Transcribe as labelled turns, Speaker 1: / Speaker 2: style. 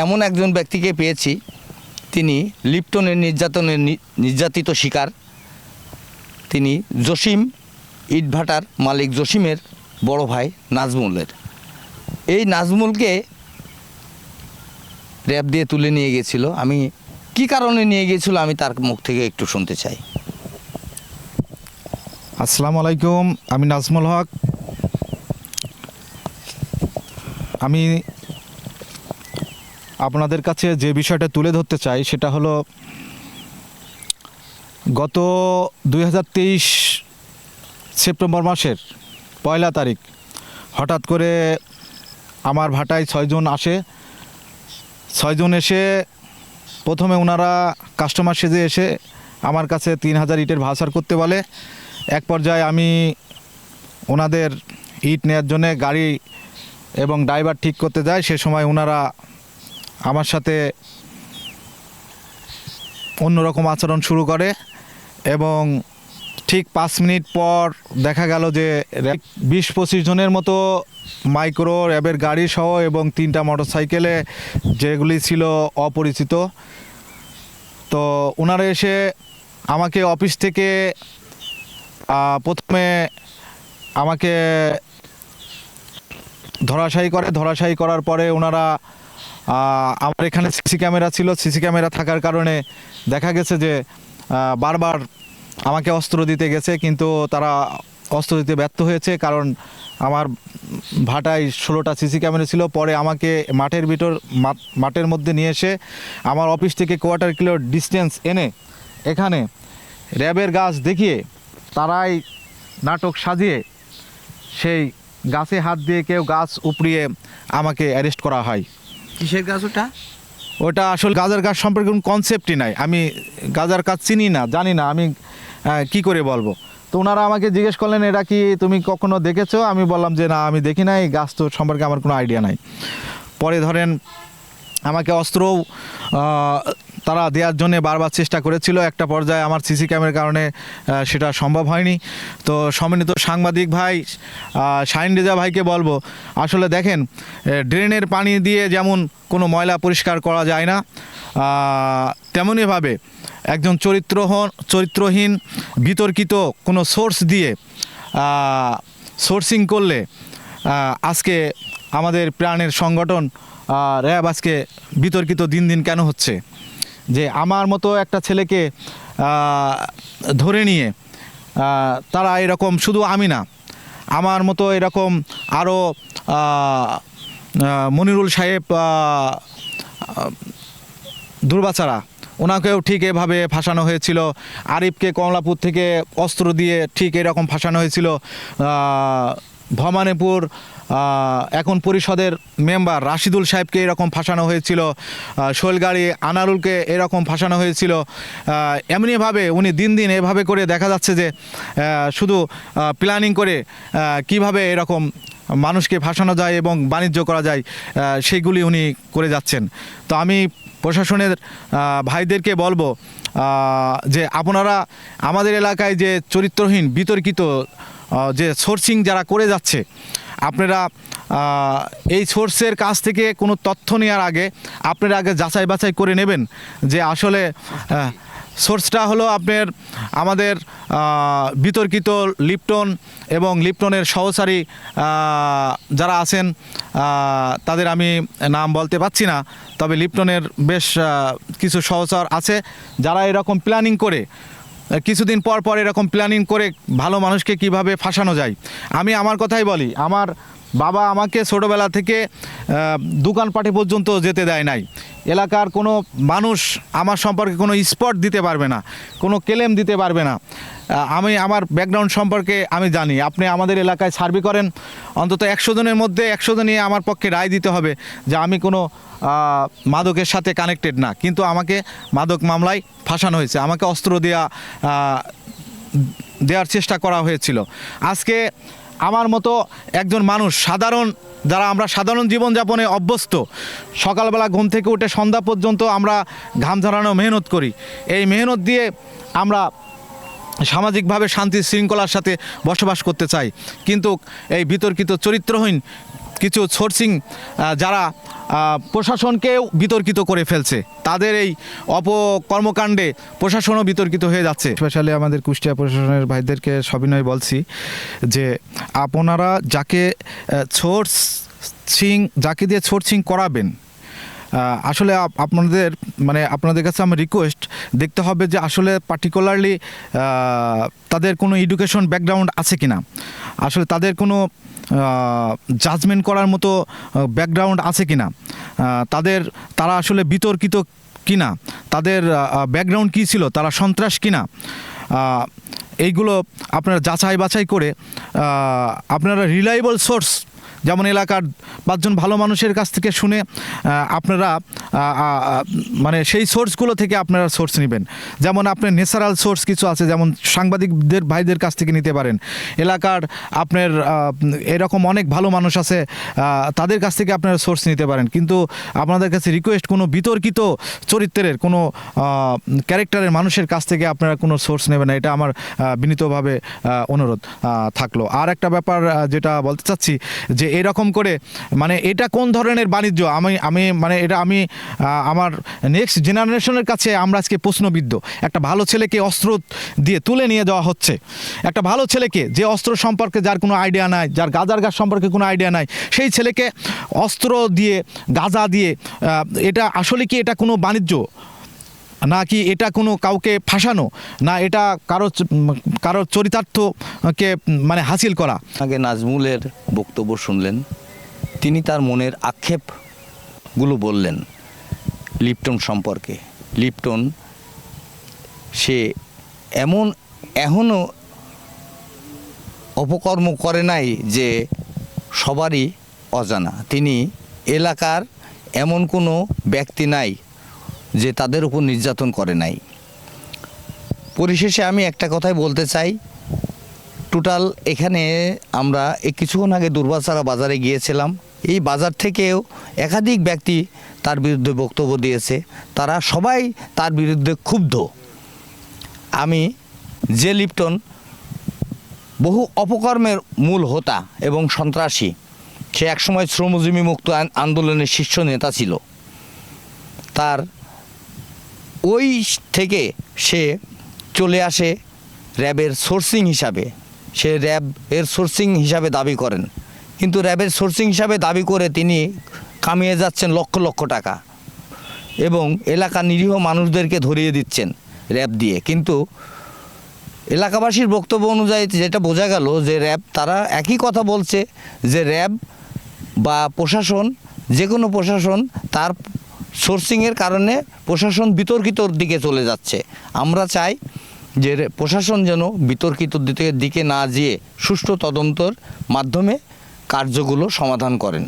Speaker 1: এমন একজন ব্যক্তিকে পেয়েছি, তিনি লিপ্টনের নির্যাতিত শিকার। তিনি জসিম ইটভাটার মালিক জসিমের বড় ভাই নাজমুলের। এই নাজমুলকে র্যাব দিয়ে তুলে নিয়ে গিয়েছিল। আমি কি কারণে নিয়ে গিয়েছিল আমি তার মুখ থেকে একটু শুনতে চাই।
Speaker 2: আসসালামু আলাইকুম, আমি নাজমুল হক। আমি আপনাদের কাছে যে বিষয়টা তুলে ধরতে চাই সেটা হলো গত 2023 সেপ্টেম্বর মাসের 1 তারিখ হঠাৎ করে আমার ভাটায় 6 জন আসে। 6 জন এসে প্রথমে ওনারা কাস্টমার সেজে এসে আমার কাছে 3000 ইটের ভাড়া করতে বলে। এক পর্যায়ে আমি ওনাদের ইট নেওয়ার জন্য গাড়ি এবং ড্রাইভার ঠিক করতে যাই। সে সময় ওনারা আমার সাথে অন্যরকম আচরণ শুরু করে এবং ঠিক 5 মিনিট পর দেখা গেল যে 20-25 জনের মতো মাইক্রো র্যাবের গাড়ি সহ এবং 3টা মোটরসাইকেলে, যেগুলি ছিল অপরিচিত। তো ওনারা এসে আমাকে অফিস থেকে প্রথমে আমাকে ধরাশায়ী করার পরে ওনারা আমার এখানে সিসি ক্যামেরা ছিল। সিসি ক্যামেরা থাকার কারণে দেখা গেছে যে বারবার আমাকে অস্ত্র দিতে গেছে, কিন্তু তারা অস্ত্র দিতে ব্যর্থ হয়েছে, কারণ আমার ভাটায় 16টা সিসি ক্যামেরা ছিল। পরে আমাকে মাঠের মধ্যে নিয়ে এসে আমার অফিস থেকে 1/4 কিলো ডিস্টেন্স এনে এখানে র্যাবের গাছ দেখিয়ে তারাই নাটক সাজিয়ে সেই গাছে হাত দিয়ে কেউ গাছ উপড়িয়ে আমাকে অ্যারেস্ট করা হয়।
Speaker 1: কিসের গাছ ওটা?
Speaker 2: ওটা আসলে গাজার গাছ সম্পর্কে কোনো কনসেপ্টই নাই। আমি গাজার গাছ চিনি না, জানি না, আমি কি করে বলবো। তো ওনারা আমাকে জিজ্ঞেস করলেন, এটা কি তুমি কখনো দেখেছো? আমি বললাম যে না, আমি দেখি নাই, গাছ তো সম্পর্কে আমার কোনো আইডিয়া নাই। পরে ধরেন আমাকে অস্ত্রও তারা দেওয়ার জন্য বারবার চেষ্টা করেছিল। একটা পর্যায়ে আমার সিসি ক্যামেরার কারণে সেটা সম্ভব হয়নি। তো সম্মানিত সাংবাদিক ভাই শাহিন রেজা ভাইকে বলবো, আসলে দেখেন, ড্রেনের পানি দিয়ে যেমন কোনো ময়লা পরিষ্কার করা যায় না, তেমনইভাবে একজন চরিত্রহীন বিতর্কিত কোনো সোর্স দিয়ে সোর্সিং করলে আজকে আমাদের প্রাণের সংগঠন র্যাব আজকে বিতর্কিত দিন দিন কেন হচ্ছে? যে আমার মতো একটা ছেলেকে ধরে নিয়ে তারা এরকম, শুধু আমি না, আমার মতো এরকম আরও মনিরুল সাহেব দুর্বাচারা, ওনাকেও ঠিক এভাবে ফাঁসানো হয়েছিল। আরিফকে কমলাপুর থেকে অস্ত্র দিয়ে ঠিক এরকম ফাঁসানো হয়েছিল। ভবানীপুর এখন পরিষদের মেম্বার রাশিদুল সাহেবকে এরকম ফাঁসানো হয়েছিল। শৈলগাড়ি আনারুলকে এরকম ফাঁসানো হয়েছিল। এমনিভাবে উনি দিন দিন এভাবে করে দেখা যাচ্ছে যে শুধু প্ল্যানিং করে কিভাবে এরকম মানুষকে ফাঁসানো যায় এবং বাণিজ্য করা যায় সেইগুলি উনি করে যাচ্ছেন। তো আমি প্রশাসনের ভাইদেরকে বলবো যে আপনারা আমাদের এলাকায় যে চরিত্রহীন বিতর্কিত যে সোর্সিং যারা করে যাচ্ছে, আপনারা এই সোর্সের কাছ থেকে কোনো তথ্য নেওয়ার আগে আপনারা আগে যাচাই বাছাই করে নেবেন যে আসলে সোর্সটা হলো আপনার আমাদের বিতর্কিত লিপ্টন এবং লিপ্টনের সহচারী যারা আছেন, তাদের আমি নাম বলতে পারছি না, তবে লিপ্টনের বেশ কিছু সহচর আছে যারা এরকম প্ল্যানিং করে কিছুদিন পর পর এরকম প্ল্যানিং করে ভালো মানুষকে কিভাবে ফাঁসানো যায়। আমি আমার কথাই বলি, আমার বাবা আমাকে ছোটোবেলা থেকে দোকানপাটে পর্যন্ত যেতে দেয় নাই। এলাকার কোনো মানুষ আমার সম্পর্কে কোনো স্পট দিতে পারবে না, কোনো ক্লেম দিতে পারবে না। আমি আমার ব্যাকগ্রাউন্ড সম্পর্কে আমি জানি। আপনি আমাদের এলাকায় সার্ভে করেন, অন্তত 100 জনের মধ্যে 100 জনই আমার পক্ষে রায় দিতে হবে যে আমি কোনো মাদকের সাথে কানেক্টেড না, কিন্তু আমাকে মাদক মামলায় ফাঁসানো হয়েছে, আমাকে অস্ত্র দেওয়ার চেষ্টা করা হয়েছিল। আজকে আমার মতো একজন মানুষ, যারা আমরা সাধারণ জীবনযাপনে অভ্যস্ত, সকালবেলা ঘুম থেকে উঠে সন্ধ্যা পর্যন্ত আমরা ঘাম ঝরানো মেহনত করি, এই মেহনত দিয়ে আমরা সামাজিকভাবে শান্তি শৃঙ্খলার সাথে বসবাস করতে চাই, কিন্তু এই বিতর্কিত চরিত্রহীন কিছু সোর্সিং যারা প্রশাসনকেও বিতর্কিত করে ফেলছে, তাদের এই অপকর্মকাণ্ডে প্রশাসনও বিতর্কিত হয়ে যাচ্ছে। স্পেশালি আমাদের কুষ্টিয়া প্রশাসনের ভাইদেরকে সবিনয় বলছি যে আপনারা যাকে যাকে দিয়ে সোর্সিং করাবেন, আসলে আপনাদের আপনাদের কাছে আমার রিকোয়েস্ট, দেখতে হবে যে আসলে পার্টিকুলারলি তাদের কোনো এডুকেশন ব্যাকগ্রাউন্ড আছে কি না, আসলে তাদের কোনো জাজমেন্ট করার মতো ব্যাকগ্রাউন্ড আছে কি না, তারা আসলে বিতর্কিত কি না, তাদের ব্যাকগ্রাউন্ড কী ছিল, তারা সন্ত্রাস কি না, এইগুলো আপনারা যাচাই বাছাই করে আপনারা রিলায়েবল সোর্স, যেমন এলাকার 5 জন ভালো মানুষের কাছ থেকে শুনে আপনারা সেই সোর্সগুলো থেকে আপনারা সোর্স নেবেন। যেমন আপনার ন্যাচারাল সোর্স কিছু আছে, যেমন সাংবাদিকদের ভাইদের কাছ থেকে নিতে পারেন, এলাকার আপনার এরকম অনেক ভালো মানুষ আছে, তাদের কাছ থেকে আপনারা সোর্স নিতে পারেন। কিন্তু আপনাদের কাছে রিকোয়েস্ট, কোনো বিতর্কিত চরিত্রের কোনো ক্যারেক্টারের মানুষের কাছ থেকে আপনারা কোনো সোর্স নেবেন না, এটা আমার বিনীতভাবে অনুরোধ থাকলো। আর একটা ব্যাপার যেটা বলতে চাচ্ছি, যে এরকম করে এটা কোন ধরনের বাণিজ্য, এটা আমি আমার নেক্সট জেনারেশনের কাছে আমরা আজকে প্রশ্নবিদ্ধ। একটা ভালো ছেলেকে অস্ত্র দিয়ে তুলে নিয়ে যাওয়া হচ্ছে, একটা ভালো ছেলেকে, যে অস্ত্র সম্পর্কে যার কোনো আইডিয়া নাই, যার গাজার গাছ সম্পর্কে কোনো আইডিয়া নাই, সেই ছেলেকে অস্ত্র দিয়ে, গাজা দিয়ে, এটা আসলে কি এটা কোনো বাণিজ্য, নাকি এটা কোনো কাউকে ফাঁসানো, না এটা কারো চরিতার্থকে হাসিল করা?
Speaker 1: আগে নাজমুলের বক্তব্য শুনলেন, তিনি তার মনের আক্ষেপগুলো বললেন লিপ্টন সম্পর্কে। লিপ্টন সে এখনও অপকর্ম করে নাই যে সবারই অজানা। তিনি এলাকার এমন কোনো ব্যক্তি নাই যে তাদের উপর নির্যাতন করে নাই। পরিশেষে আমি একটা কথাই বলতে চাই, টোটাল এখানে আমরা কিছুক্ষণ আগে দুর্বাচারা বাজারে গিয়েছিলাম, এই বাজার থেকেও একাধিক ব্যক্তি তার বিরুদ্ধে বক্তব্য দিয়েছে, তারা সবাই তার বিরুদ্ধে ক্ষুব্ধ। আমি যে লিপ্টন বহু অপকর্মের মূল হোতা এবং সন্ত্রাসী, সে একসময় শ্রমজীবী মুক্ত আন্দোলনের শীর্ষ নেতা ছিল, তার ওই থেকে সে চলে আসে র্যাবের সোর্সিং হিসাবে। সে র্যাব এর সোর্সিং হিসাবে দাবি করেন, কিন্তু র্যাবের সোর্সিং হিসাবে দাবি করে তিনি কামিয়ে যাচ্ছেন লক্ষ লক্ষ টাকা এবং এলাকার নিরীহ মানুষদেরকে ধরিয়ে দিচ্ছেন র্যাব দিয়ে। কিন্তু এলাকাবাসীর বক্তব্য অনুযায়ী যেটা বোঝা গেল যে তারা একই কথা বলছে যে র্যাব বা প্রশাসন, যে কোনো প্রশাসন, তার সোর্সিংয়ের কারণে প্রশাসন বিতর্কিতর দিকে চলে যাচ্ছে। আমরা চাই যে প্রশাসন যেন বিতর্কিত দিকে না যেয়ে সুষ্ঠু তদন্তের মাধ্যমে কার্যগুলো সমাধান করেন।